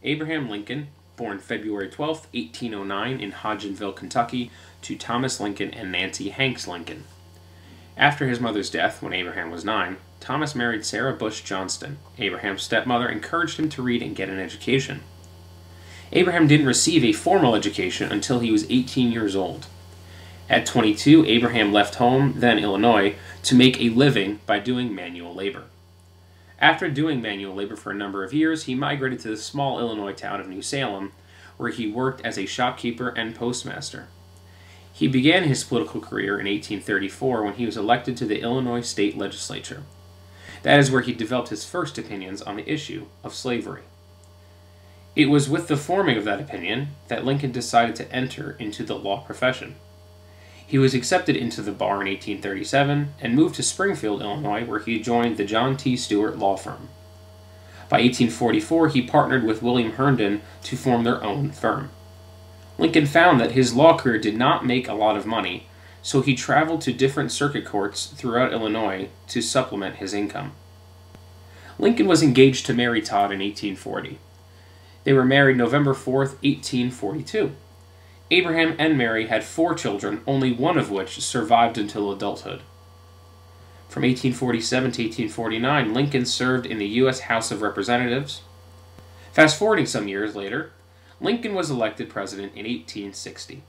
Abraham Lincoln, born February 12, 1809 in Hodgenville, Kentucky, to Thomas Lincoln and Nancy Hanks Lincoln. After his mother's death, when Abraham was 9, Thomas married Sarah Bush Johnston. Abraham's stepmother encouraged him to read and get an education. Abraham didn't receive a formal education until he was 18 years old. At 22, Abraham left home, then Illinois, to make a living by doing manual labor. After doing manual labor for a number of years, he migrated to the small Illinois town of New Salem, where he worked as a shopkeeper and postmaster. He began his political career in 1834 when he was elected to the Illinois state legislature. That is where he developed his first opinions on the issue of slavery. It was with the forming of that opinion that Lincoln decided to enter into the law profession. He was accepted into the bar in 1837 and moved to Springfield, Illinois, where he joined the John T. Stewart law firm. By 1844, he partnered with William Herndon to form their own firm. Lincoln found that his law career did not make a lot of money, so he traveled to different circuit courts throughout Illinois to supplement his income. Lincoln was engaged to Mary Todd in 1840. They were married November 4, 1842. Abraham and Mary had 4 children, only one of which survived until adulthood. From 1847 to 1849, Lincoln served in the U.S. House of Representatives. Fast forwarding some years later, Lincoln was elected president in 1860.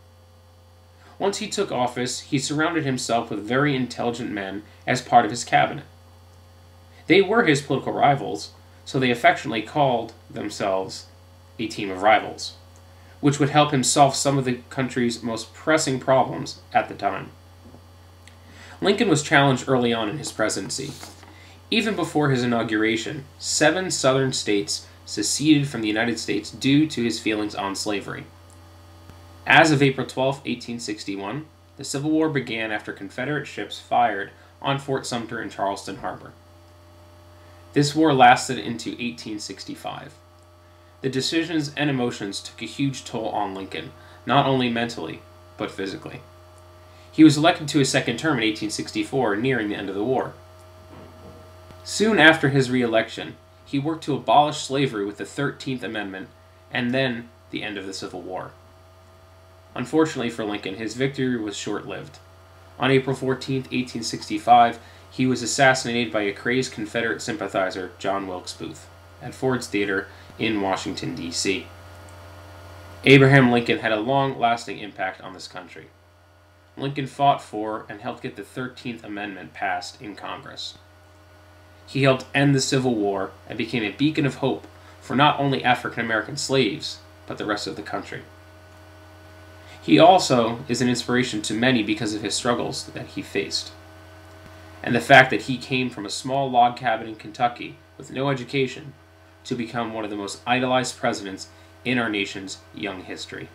Once he took office, he surrounded himself with very intelligent men as part of his cabinet. They were his political rivals, so they affectionately called themselves a team of rivals, which would help him solve some of the country's most pressing problems at the time. Lincoln was challenged early on in his presidency. Even before his inauguration, 7 southern states seceded from the United States due to his feelings on slavery. As of April 12, 1861, the Civil War began after Confederate ships fired on Fort Sumter in Charleston Harbor. This war lasted into 1865. The decisions and emotions took a huge toll on Lincoln, not only mentally, but physically. He was elected to his second term in 1864, nearing the end of the war. Soon after his re-election, he worked to abolish slavery with the 13th Amendment, and then the end of the Civil War. Unfortunately for Lincoln, his victory was short-lived. On April 14, 1865, he was assassinated by a crazed Confederate sympathizer, John Wilkes Booth, at Ford's Theater in Washington, D.C. Abraham Lincoln had a long-lasting impact on this country. Lincoln fought for and helped get the 13th Amendment passed in Congress. He helped end the Civil War and became a beacon of hope for not only African-American slaves, but the rest of the country. He also is an inspiration to many because of his struggles that he faced, and the fact that he came from a small log cabin in Kentucky with no education to become one of the most idolized presidents in our nation's young history.